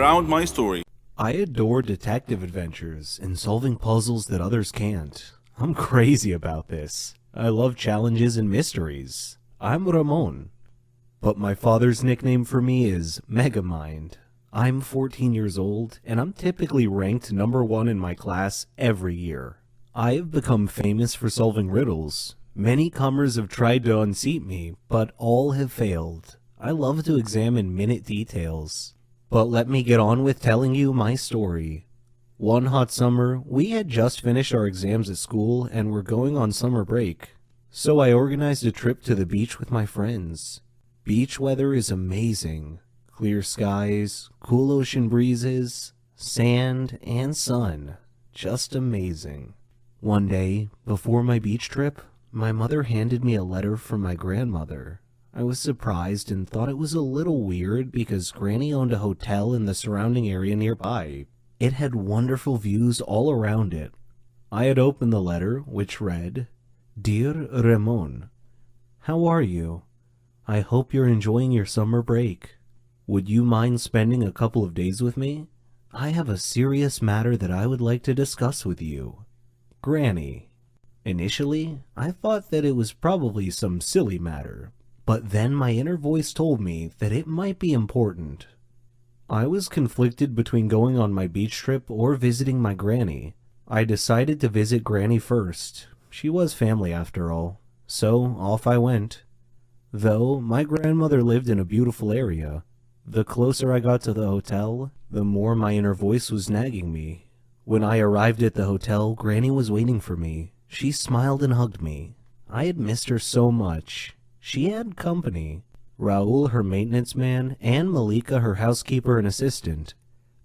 around my story. I adore detective adventures and solving puzzles that others can't. I'm crazy about this. I love challenges and mysteries. I'm Ramon. But my father's nickname for me is Megamind. I'm 14 years old, and I'm typically ranked number 1 in my class every year. I have become famous for solving riddles. Many comers have tried to unseat me, but all have failed. I love to examine minute details. But let me get on with telling you my story. One hot summer, we had just finished our exams at school and were going on summer break. So I organized a trip to the beach with my friends. Beach weather is amazing. Clear skies, cool ocean breezes, sand, and sun. Just amazing. One day, before my beach trip, my mother handed me a letter from my grandmother. I was surprised and thought it was a little weird because Granny owned a hotel in the surrounding area nearby. It had wonderful views all around it. I had opened the letter, which read, "Dear Ramon, how are you? I hope you're enjoying your summer break. Would you mind spending a couple of days with me? I have a serious matter that I would like to discuss with you. Granny." Initially, I thought that it was probably some silly matter, but then my inner voice told me that it might be important. I was conflicted between going on my beach trip or visiting my granny. I decided to visit Granny first. She was family after all, so off I went. Though my grandmother lived in a beautiful area, the closer I got to the hotel, the more my inner voice was nagging me. When I arrived at the hotel, Granny was waiting for me. She smiled and hugged me. I had missed her so much. She had company. Raul, her maintenance man, and Malika, her housekeeper and assistant.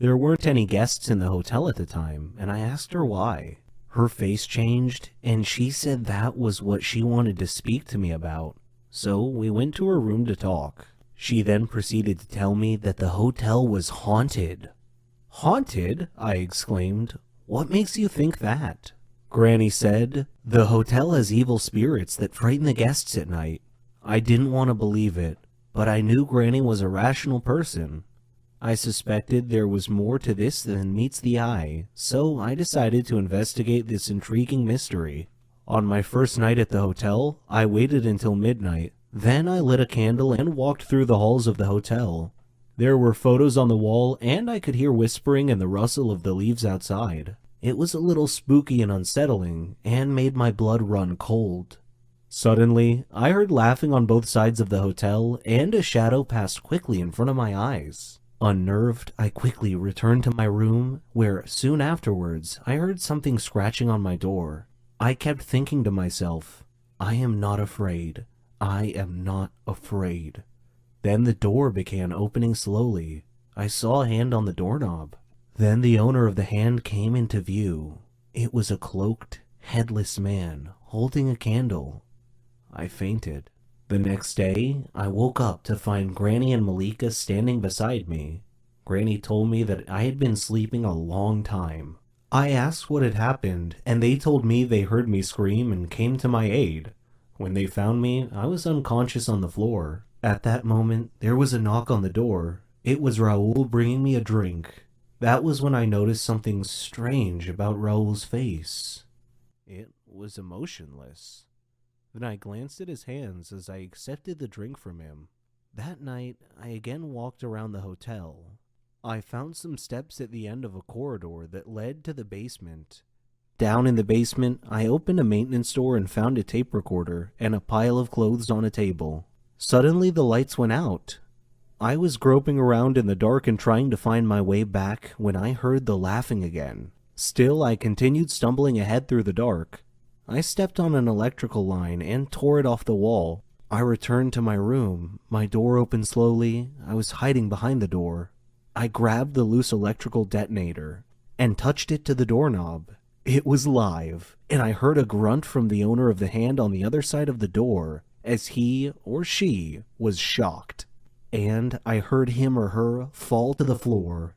There weren't any guests in the hotel at the time, and I asked her why. Her face changed, and she said that was what she wanted to speak to me about. So we went to her room to talk. She then proceeded to tell me that the hotel was haunted. "Haunted?" I exclaimed. "What makes you think that?" Granny said, "The hotel has evil spirits that frighten the guests at night." I didn't want to believe it, but I knew Granny was a rational person. I suspected there was more to this than meets the eye, so I decided to investigate this intriguing mystery. On my first night at the hotel, I waited until midnight. Then I lit a candle and walked through the halls of the hotel. There were photos on the wall, and I could hear whispering and the rustle of the leaves outside. It was a little spooky and unsettling, and made my blood run cold. Suddenly, I heard laughing on both sides of the hotel, and a shadow passed quickly in front of my eyes. Unnerved, I quickly returned to my room, where soon afterwards I heard something scratching on my door. I kept thinking to myself, I am not afraid. I am not afraid. Then the door began opening slowly. I saw a hand on the doorknob. Then the owner of the hand came into view. It was a cloaked, headless man holding a candle. I fainted. The next day, I woke up to find Granny and Malika standing beside me. Granny told me that I had been sleeping a long time. I asked what had happened, and they told me they heard me scream and came to my aid. When they found me, I was unconscious on the floor. At that moment, there was a knock on the door. It was Raul bringing me a drink. That was when I noticed something strange about Raul's face. It was emotionless. Then I glanced at his hands as I accepted the drink from him. That night, I again walked around the hotel. I found some steps at the end of a corridor that led to the basement. Down in the basement, I opened a maintenance door and found a tape recorder and a pile of clothes on a table. Suddenly, the lights went out. I was groping around in the dark and trying to find my way back when I heard the laughing again. Still, I continued stumbling ahead through the dark. I stepped on an electrical line and tore it off the wall. I returned to my room. My door opened slowly. I was hiding behind the door. I grabbed the loose electrical detonator and touched it to the doorknob. It was live, and I heard a grunt from the owner of the hand on the other side of the door as he or she was shocked. And I heard him or her fall to the floor.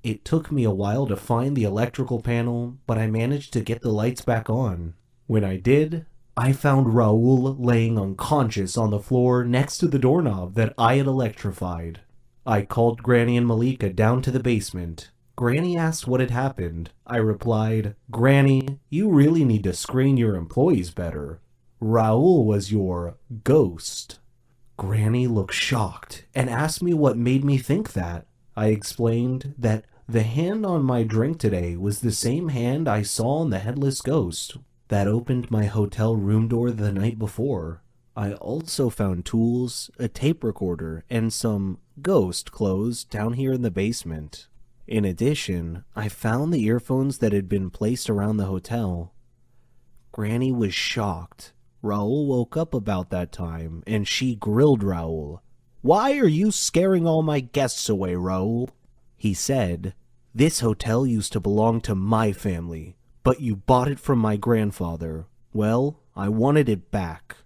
It took me a while to find the electrical panel, but I managed to get the lights back on. When I did, I found Raul laying unconscious on the floor next to the doorknob that I had electrified. I called Granny and Malika down to the basement. Granny asked what had happened. I replied, Granny, you really need to screen your employees better. Raul was your ghost. Granny looked shocked and asked me what made me think that. I explained that the hand on my drink today was the same hand I saw on the headless ghost that opened my hotel room door the night before. I also found tools, a tape recorder, and some ghost clothes down here in the basement. In addition, I found the earphones that had been placed around the hotel. Granny was shocked. Raul woke up about that time, and she grilled Raul. Why are you scaring all my guests away, Raul? He said, This hotel used to belong to my family, but you bought it from my grandfather. Well, I wanted it back.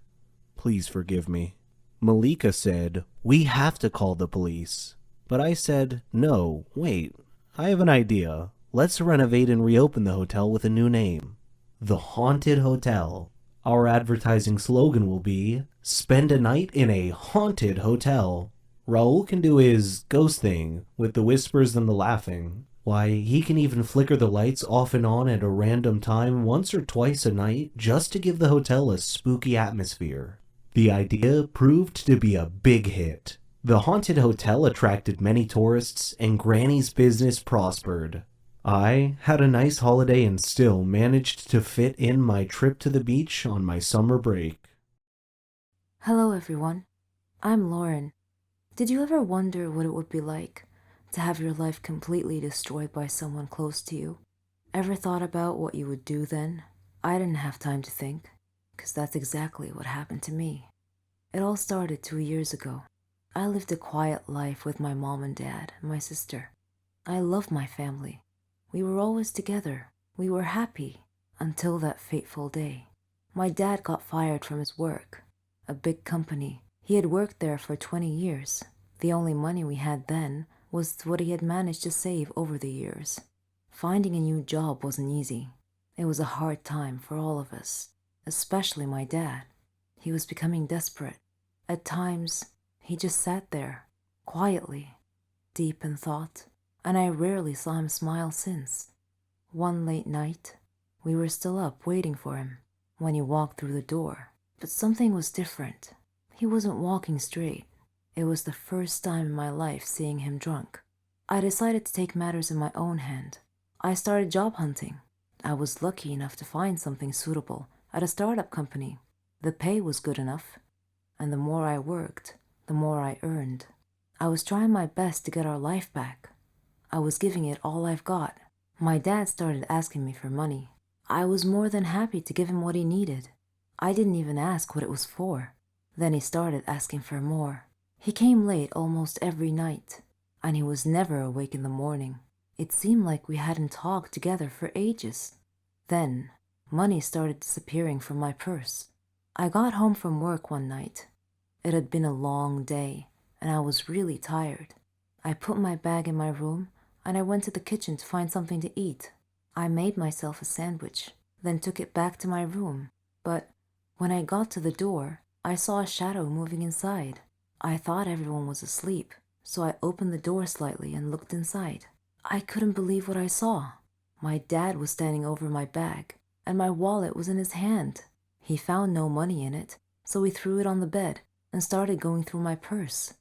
Please forgive me. Malika said, We have to call the police. But I said, No, wait, I have an idea. Let's renovate and reopen the hotel with a new name. The Haunted Hotel. Our advertising slogan will be, Spend a night in a haunted hotel. Raul can do his ghost thing with the whispers and the laughing. Why, he can even flicker the lights off and on at a random time once or twice a night just to give the hotel a spooky atmosphere. The idea proved to be a big hit. The haunted hotel attracted many tourists and Granny's business prospered. I had a nice holiday and still managed to fit in my trip to the beach on my summer break. Hello everyone, I'm Lauren. Did you ever wonder what it would be like to have your life completely destroyed by someone close to you? Ever thought about what you would do then? I didn't have time to think, because that's exactly what happened to me. It all started 2 years ago. I lived a quiet life with my mom and dad and my sister. I loved my family. We were always together. We were happy until that fateful day. My dad got fired from his work, a big company. He had worked there for 20 years. The only money we had then was what he had managed to save over the years. Finding a new job wasn't easy. It was a hard time for all of us, especially my dad. He was becoming desperate. At times, he just sat there, quietly, deep in thought, and I rarely saw him smile since. One late night, we were still up waiting for him when he walked through the door. But something was different. He wasn't walking straight. It was the first time in my life seeing him drunk. I decided to take matters in my own hand. I started job hunting. I was lucky enough to find something suitable at a startup company. The pay was good enough, and the more I worked, the more I earned. I was trying my best to get our life back. I was giving it all I've got. My dad started asking me for money. I was more than happy to give him what he needed. I didn't even ask what it was for. Then he started asking for more. He came late almost every night, and he was never awake in the morning. It seemed like we hadn't talked together for ages. Then, money started disappearing from my purse. I got home from work one night. It had been a long day, and I was really tired. I put my bag in my room, and I went to the kitchen to find something to eat. I made myself a sandwich, then took it back to my room. But when I got to the door, I saw a shadow moving inside. I thought everyone was asleep, so I opened the door slightly and looked inside. I couldn't believe what I saw. My dad was standing over my bag, and my wallet was in his hand. He found no money in it, so he threw it on the bed and started going through my purse.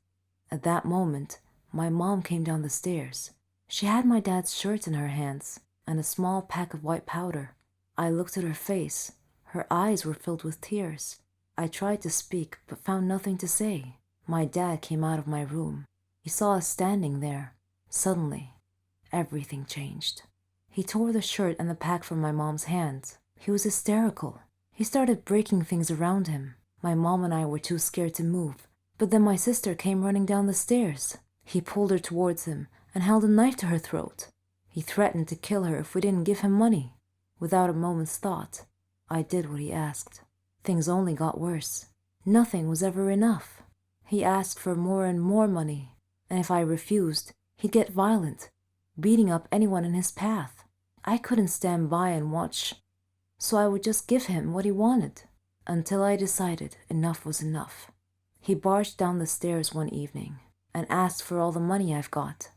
At that moment, my mom came down the stairs. She had my dad's shirt in her hands and a small pack of white powder. I looked at her face. Her eyes were filled with tears. I tried to speak, but found nothing to say. My dad came out of my room. He saw us standing there. Suddenly, everything changed. He tore the shirt and the pack from my mom's hands. He was hysterical. He started breaking things around him. My mom and I were too scared to move. But then my sister came running down the stairs. He pulled her towards him and held a knife to her throat. He threatened to kill her if we didn't give him money. Without a moment's thought, I did what he asked. Things only got worse. Nothing was ever enough. He asked for more and more money, and if I refused, he'd get violent, beating up anyone in his path. I couldn't stand by and watch, so I would just give him what he wanted, until I decided enough was enough. He barged down the stairs one evening, and asked for all the money I've got.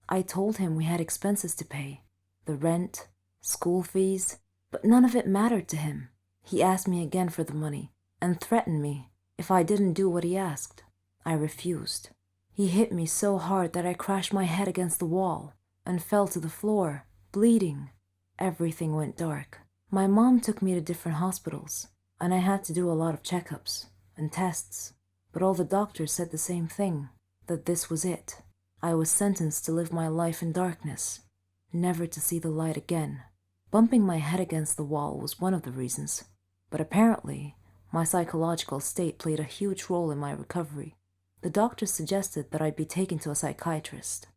I told him we had expenses to pay, the rent, school fees, but none of it mattered to him. He asked me again for the money and threatened me if I didn't do what he asked. I refused. He hit me so hard that I crashed my head against the wall and fell to the floor, bleeding. Everything went dark. My mom took me to different hospitals, and I had to do a lot of checkups and tests, but all the doctors said the same thing, that this was it. I was sentenced to live my life in darkness, never to see the light again. Bumping my head against the wall was one of the reasons, but apparently, my psychological state played a huge role in my recovery. The doctors suggested that I'd be taken to a psychiatrist.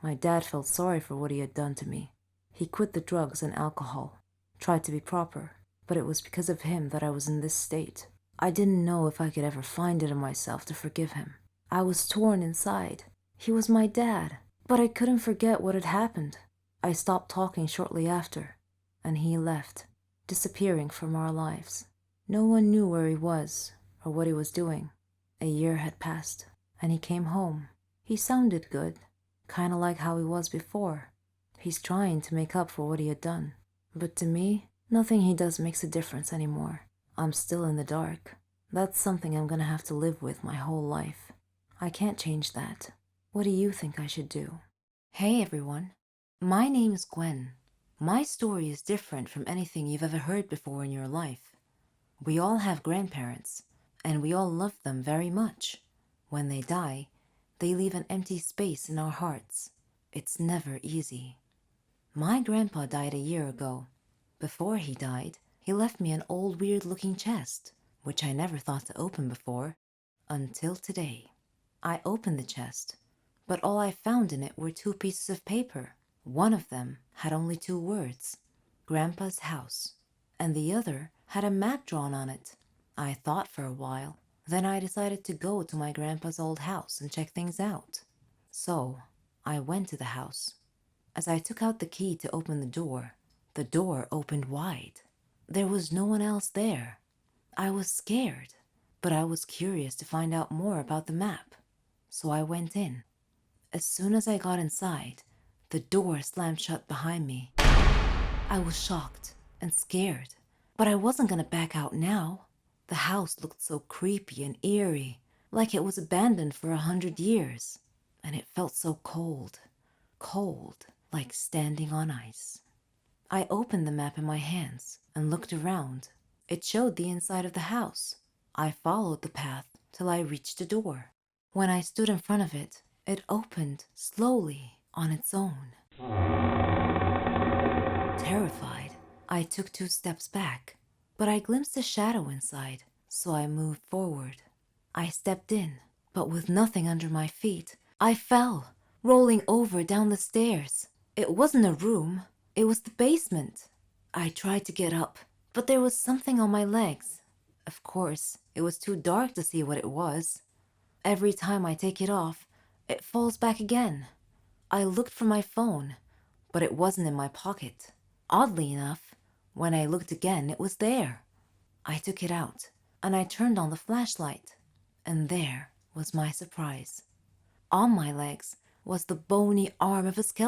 My dad felt sorry for what he had done to me. He quit the drugs and alcohol, tried to be proper, but it was because of him that I was in this state. I didn't know if I could ever find it in myself to forgive him. I was torn inside. He was my dad, but I couldn't forget what had happened. I stopped talking shortly after, and he left, disappearing from our lives. No one knew where he was or what he was doing. A year had passed, and he came home. He sounded good, kind of like how he was before. He's trying to make up for what he had done. But to me, nothing he does makes a difference anymore. I'm still in the dark. That's something I'm gonna have to live with my whole life. I can't change that. What do you think I should do? Hey everyone, my name is Gwen. My story is different from anything you've ever heard before in your life. We all have grandparents, and we all love them very much. When they die, they leave an empty space in our hearts. It's never easy. My grandpa died a year ago. Before he died, he left me an old weird-looking chest, which I never thought to open before, until today. I opened the chest, but all I found in it were 2 pieces of paper. One of them had only 2 words, Grandpa's house, and the other had a map drawn on it. I thought for a while, then I decided to go to my grandpa's old house and check things out. So, I went to the house. As I took out the key to open the door opened wide. There was no one else there. I was scared, but I was curious to find out more about the map. So I went in. As soon as I got inside, the door slammed shut behind me. I was shocked and scared, but I wasn't gonna back out now. The house looked so creepy and eerie, like it was abandoned for 100 years, and it felt so cold, like standing on ice. I opened the map in my hands and looked around. It showed the inside of the house. I followed the path till I reached the door. When I stood in front of it, it opened slowly on its own. Terrified, I took 2 steps back, but I glimpsed a shadow inside, so I moved forward. I stepped in, but with nothing under my feet, I fell, rolling over down the stairs. It wasn't a room, it was the basement. I tried to get up, but there was something on my legs. Of course, it was too dark to see what it was. Every time I take it off, it falls back again. I looked for my phone, but it wasn't in my pocket. Oddly enough, when I looked again, it was there. I took it out, and I turned on the flashlight, and there was my surprise. On my legs was the bony arm of a skeleton.